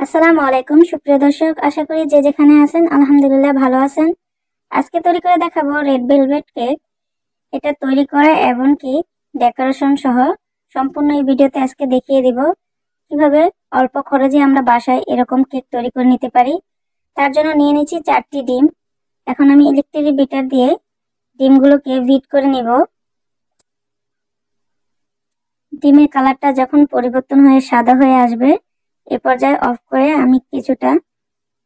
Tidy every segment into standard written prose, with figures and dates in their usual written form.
আসসালামু আলাইকুম সুপ্রিয় দর্শক, আশা করি যে যেখানে আছেন আলহামদুলিল্লাহ ভালো আছেন। আজকে তৈরি করে দেখাবো রেড ভেলভেট কেক। এটা তৈরি করা এবং কি ডেকোরেশন সহ সম্পূর্ণ এই ভিডিওতে আজকে দেখিয়ে দিব কিভাবে অল্প খরচে আমরা বাসায় এরকম কেক তৈরি করে নিতে পারি। তার জন্য নিয়ে নিচ্ছি 4টি ডিম। এখন আমি ইলেকট্রিক বিটার দিয়ে ডিমগুলোকে বিট করে নিব। ডিমের কালারটা যখন পরিবর্তন হয়ে সাদা হয়ে আসবে এ পর্যায়ে অফ করে আমি কিছুটা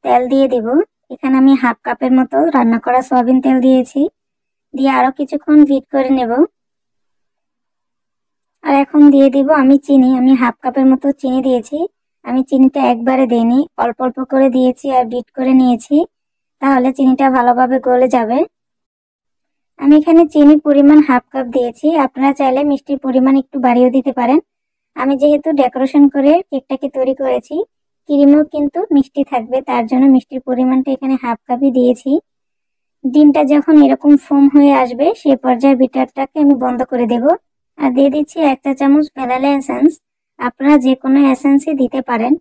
তেল দিয়ে দিব। এখানে আমি হাফ কাপের মতো রান্না করা সয়াবিন তেল দিয়েছি, দিয়ে আরো কিছুক্ষণ বিট করে নেব। আর এখন দিয়ে দিব আমি চিনি। আমি হাফ কাপের মতো চিনি দিয়েছি। আমি চিনিটা একবারে দিইনি, অল্প অল্প করে দিয়েছি আর বিট করে নিয়েছি, তাহলে চিনিটা ভালোভাবে গলে যাবে। আমি এখানে চিনির পরিমাণ হাফ কাপ দিয়েছি, আপনারা চাইলে মিষ্টির পরিমাণ একটু বাড়িয়েও দিতে পারেন। আমি যেহেতু ডেকোরেশন করে কেকটাকে তৈরি করেছি, ক্রিমও কিন্তু মিষ্টি থাকবে, তার জন্য মিষ্টির পরিমাণটা এখানে হাফ কাপই দিয়েছি। ডিমটা যখন এরকম ফোম হয়ে আসবে সে পর্যায়ে বিটারটাকে আমি বন্ধ করে দেব। আর দিয়ে দিচ্ছি 1 চা চামচ ভ্যানিলা এসেন্স, আপনারা যে কোনো এসেন্সই দিতে পারেন।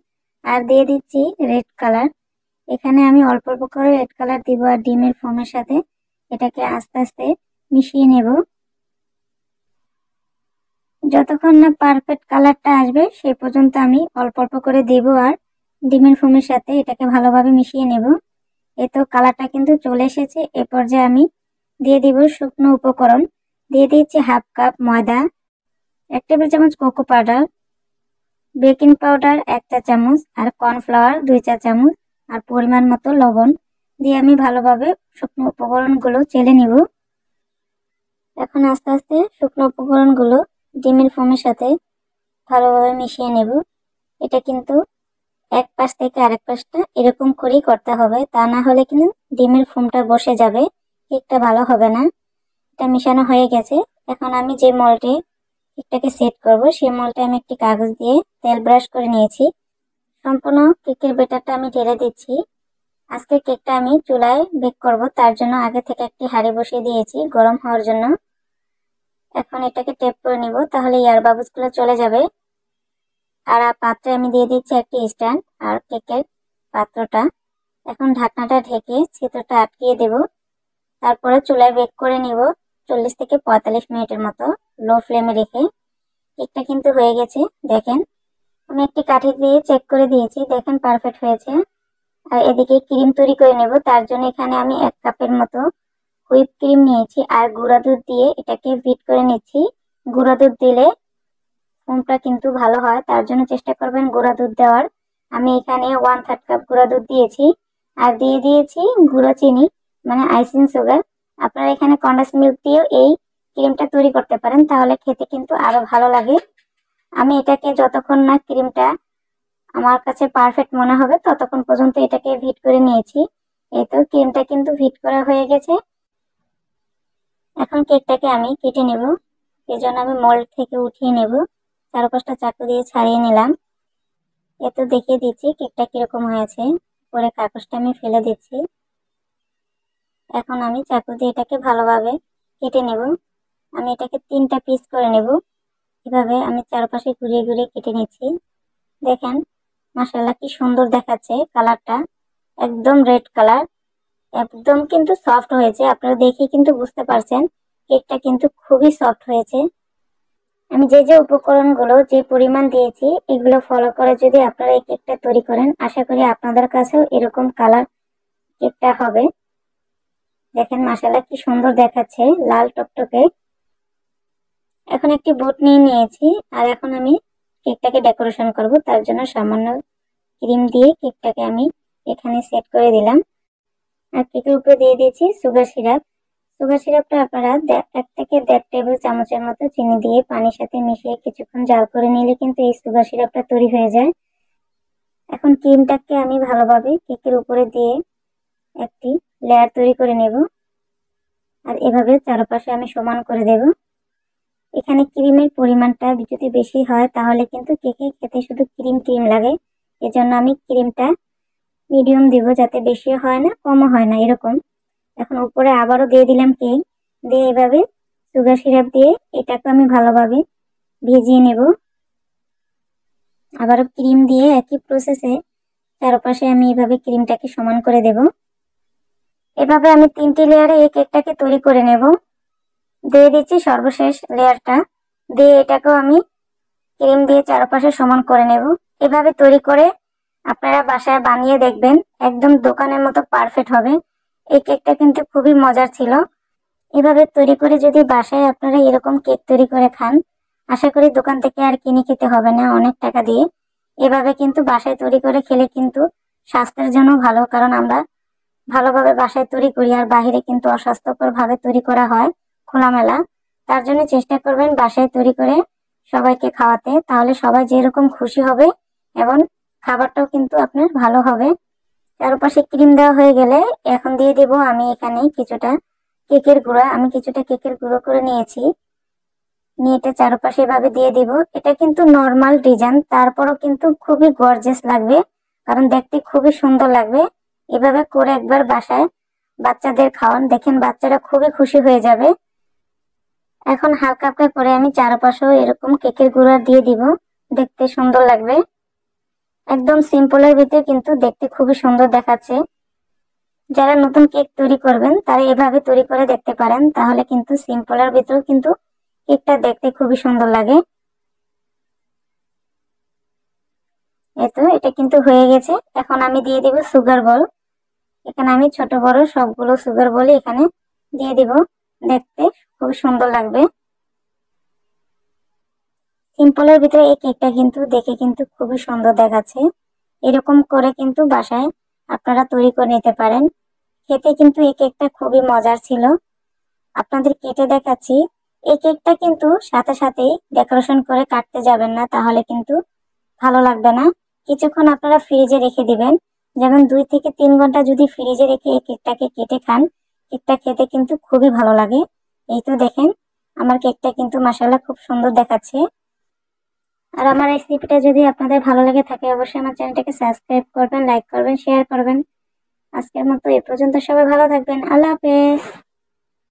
আর দিয়ে দিচ্ছি রেড কালার। এখানে আমি অল্প অল্প করে রেড কালার দিব আর ডিমের ফোমের সাথে এটাকে আস্তে আস্তে মিশিয়ে নেব যতক্ষণ না পারফেক্ট কালারটা আসবে সে পর্যন্ত আমি অল্প অল্প করে দেব আর ডিমের ফোমের সাথে এটাকে ভালোভাবে মিশিয়ে নেব। এই তো কালারটা কিন্তু চলে এসেছে। এ পর্যায়ে আমি দিয়ে দিব শুকনো উপকরণ। দিয়ে দিচ্ছি হাফ কাপ ময়দা, 1 টেবিল চামচ কোকো পাউডার, বেকিং পাউডার 1 চা চামচ আর কর্নফ্লাওয়ার 2 চা চামচ আর পরিমাণ মতো লবণ দিয়ে আমি ভালোভাবে শুকনো উপকরণগুলো চেলে নিব। এখন আস্তে আস্তে শুকনো উপকরণগুলো ডিমের ফোমের সাথে ভালোভাবে মিশিয়ে নেব। এটা কিন্তু এক পাশ থেকে আরেক পাশটা এরকম করেই করতে হবে, তা না হলে কিন্তু ডিমের ফোমটা বসে যাবে, কেকটা ভালো হবে না। এটা মিশানো হয়ে গেছে। এখন আমি যে মলটে কেকটাকে সেট করব সেই মলটে আমি একটি কাগজ দিয়ে তেল ব্রাশ করে নিয়েছি। সম্পূর্ণ কেকের ব্যাটারটা আমি ঢেলে দিচ্ছি। আজকে কেকটা আমি চুলায় বেক করব, তার জন্য আগে থেকে একটি হাঁড়ি বসিয়ে দিয়েছি গরম হওয়ার জন্য। এখন এটাকে টেপ করে নিব, তাহলে এয়ার বাবলসগুলো চলে যাবে। আর পাত্রে আমি দিয়ে দিচ্ছি একটি স্ট্যান্ড আর কেকের পাত্রটা। এখন ঢাকনাটা ঢেকে ছিদ্রটা আটকিয়ে দেব। তারপরে চুলায় বেক করে নিব 40 থেকে 45 মিনিটের মতো লো ফ্লেমে রেখে। কেকটা কিন্তু হয়ে গেছে, দেখেন আমি একটি কাঠি দিয়ে চেক করে দিয়েছি, দেখেন পারফেক্ট হয়েছে। আর এদিকে ক্রিম তৈরি করে নেব, তার জন্য এখানে আমি 1 কাপের মতো হুইপ ক্রিম নিয়েছি আর গুঁড়া দুধ দিয়ে এটাকে বিট করে নিচ্ছি। গুঁড়া দুধ দিলে ফোমটা কিন্তু ভালো হয়, তার জন্য চেষ্টা করবেন গুঁড়া দুধ দেওয়ার। আমি এখানে 1/3 কাপ গুঁড়া দুধ দিয়েছি আর দিয়ে দিয়েছি গুঁড়ো চিনি মানে আইসিং সুগার। আপনারা এখানে কন্ডেন্স মিল্ক দিয়েও এই ক্রিমটা তৈরি করতে পারেন, তাহলে খেতে কিন্তু আরো ভালো লাগে। আমি এটাকে যতক্ষণ না ক্রিমটা আমার কাছে পারফেক্ট মনে হবে ততক্ষণ পর্যন্ত এটাকে ভিট করে নিয়েছি। এই তো ক্রিমটা কিন্তু ভিট করা হয়ে গেছে। এখন কেকটাকে আমি কেটে নেব, এজন্য আমি মোল্ড থেকে উঠিয়ে নেব। চারপাশটা চাকু দিয়ে ছাড়িয়ে নিলাম। এতে দেখিয়ে দিচ্ছি কেকটা কিরকম হয়েছে। পরে কাগজটা আমি ফেলে দিচ্ছি। এখন আমি চাকু দিয়ে এটাকে ভালোভাবে কেটে নেব। আমি এটাকে 3টা পিস করে নেব। এভাবে আমি চারপাশে ঘুরিয়ে ঘুরিয়ে কেটে নিচ্ছি। দেখেন মাশাআল্লাহ কি সুন্দর দেখাচ্ছে কালারটা, একদম রেড কালার, একদম কিন্তু সফট হয়েছে। আপনারা দেখে কিন্তু বুঝতে পারছেন কেকটা কিন্তু খুবই সফট হয়েছে। আমি যে যে উপকরণগুলো যে পরিমাণ দিয়েছি এগুলো ফলো করে যদি আপনারা এই কেকটা তৈরি করেন, আশা করি আপনাদের কাছেও এরকম কালার কেকটা হবে। দেখেন মাশাআল্লাহ কি সুন্দর দেখাচ্ছে, লাল টকটকে। এখন একটি বোট নিয়ে নিয়েছি আর এখন আমি কেকটাকে ডেকোরেশন করব, তার জন্য সামান্য ক্রিম দিয়ে কেকটাকে আমি এখানে সেট করে দিলাম। আর কেকের উপরে দিয়ে দিয়েছি সুগার সিরাপ। সুগার সিরাপটা আপনারা 1 থেকে 1.5 টেবিল চামচের মতো চিনি দিয়ে পানির সাথে মিশিয়ে কিছুক্ষণ জাল করে নিলে কিন্তু এই সুগার সিরাপটা তৈরি হয়ে যায়। এখন ক্রিমটাকে আমি ভালোভাবে কেকের উপরে দিয়ে একটি লেয়ার তৈরি করে নেব আর এভাবে চারপাশে আমি সমান করে দেব। এখানে ক্রিমের পরিমাণটা যদি বেশি হয় তাহলে কিন্তু কেকে খেতে শুধু ক্রিম ক্রিম লাগে, এজন্য আমি ক্রিমটা মিডিয়াম দিব, যাতে বেশিও হয় না কমও হয় না এরকম। এখন উপরে আবারও দিয়ে দিলাম কেক, দিয়ে এভাবে সুগার সিরাপ দিয়ে এটাকে আমি ভালোভাবে ভিজিয়ে নেব। আবারও ক্রিম দিয়ে একই প্রসেসে চারপাশে আমি এভাবে ক্রিমটাকে সমান করে দেব। এভাবে আমি 3টি লেয়ারে এই কেকটাকে তৈরি করে নেব। দিয়ে দিচ্ছি সর্বশেষ লেয়ারটা, দিয়ে এটাকেও আমি ক্রিম দিয়ে চারপাশে সমান করে নেব। এভাবে তৈরি করে আপনারা বাসায় বানিয়ে দেখবেন, একদম দোকানের মতো পারফেক্ট হবে। এই কেকটা কিন্তু খুবই মজার ছিল। এভাবে তৈরি করে যদি বাসায় আপনারা এরকম কেক তৈরি করে খান, আশা করি দোকান থেকে আর কিনে খেতে হবে না অনেক টাকা দিয়ে। এভাবে কিন্তু বাসায় তৈরি করে খেলে কিন্তু স্বাস্থ্যের জন্য ভালো, কারণ আমরা ভালোভাবে বাসায় তৈরি করি আর বাহিরে কিন্তু অস্বাস্থ্যকর ভাবে তৈরি করা হয় খোলামেলা। তার জন্য চেষ্টা করবেন বাসায় তৈরি করে সবাইকে খাওয়াতে, তাহলে সবাই যেরকম খুশি হবে এবং খাবারটাও কিন্তু আপনার ভালো হবে। চারপাশে ক্রিম দেওয়া হয়ে গেলে এখন দিয়ে দেব আমি এখানে কিছুটা কেকের গুঁড়া। আমি কিছুটা কেকের গুঁড়ো করে নিয়েছি, নিয়ে এটা চারপাশে এভাবে দিয়ে দিব। এটা কিন্তু নর্মাল ডিজাইন, তারপরও কিন্তু খুবই গর্জিয়াস লাগবে, কারণ দেখতে খুবই সুন্দর লাগবে। এভাবে করে একবার বাসায় বাচ্চাদের খাওয়ান, দেখেন বাচ্চারা খুবই খুশি হয়ে যাবে। এখন হালকা হালকা করে আমি চারপাশেও এরকম কেকের গুঁড়া দিয়ে দিব, দেখতে সুন্দর লাগবে। একদম সিম্পলের ভিতরে কিন্তু দেখতে খুবই সুন্দর দেখাচ্ছে। যারা নতুন কেক তৈরি করবেন তারা এভাবে তৈরি করে দেখতে পারেন, তাহলে কিন্তু সিম্পলের ভিতরেও কিন্তু কেকটা দেখতে খুবই সুন্দর লাগে। এতো এটা কিন্তু হয়ে গেছে। এখন আমি দিয়ে দিব সুগার বল। এখানে আমি ছোট বড় সবগুলো সুগার বলই এখানে দিয়ে দিব, দেখতে খুব সুন্দর লাগবে। সিম্পলের ভিতরে এই কেকটা কিন্তু দেখে কিন্তু খুবই সুন্দর দেখাচ্ছে। এরকম করে কিন্তু বাসায় আপনারা তৈরি করে নিতে পারেন। খেতে কিন্তু এই কেকটা খুবই মজার ছিল। আপনাদের কেটে দেখাচ্ছি। এই কেকটা কিন্তু সাথে সাথেই ডেকোরেশন করে কাটতে যাবেন না, তাহলে কিন্তু ভালো লাগবে না। কিছুক্ষণ আপনারা ফ্রিজে রেখে দিবেন, যেমন 2 থেকে 3 ঘন্টা যদি ফ্রিজে রেখে এই কেকটাকে কেটে খান, কেকটা খেতে কিন্তু খুবই ভালো লাগে। এই তো দেখেন আমার কেকটা কিন্তু মাশাআল্লাহ খুব সুন্দর দেখাচ্ছে। আর আমার রেসিপিটা যদি আপনাদের ভালো লেগে থাকে অবশ্যই আমার চ্যানেলটাকে সাবস্ক্রাইব করবেন, লাইক করবেন, শেয়ার করবেন। আজকের মতো এই পর্যন্ত, সবাই ভালো থাকবেন। আল্লাহ হাফেজ।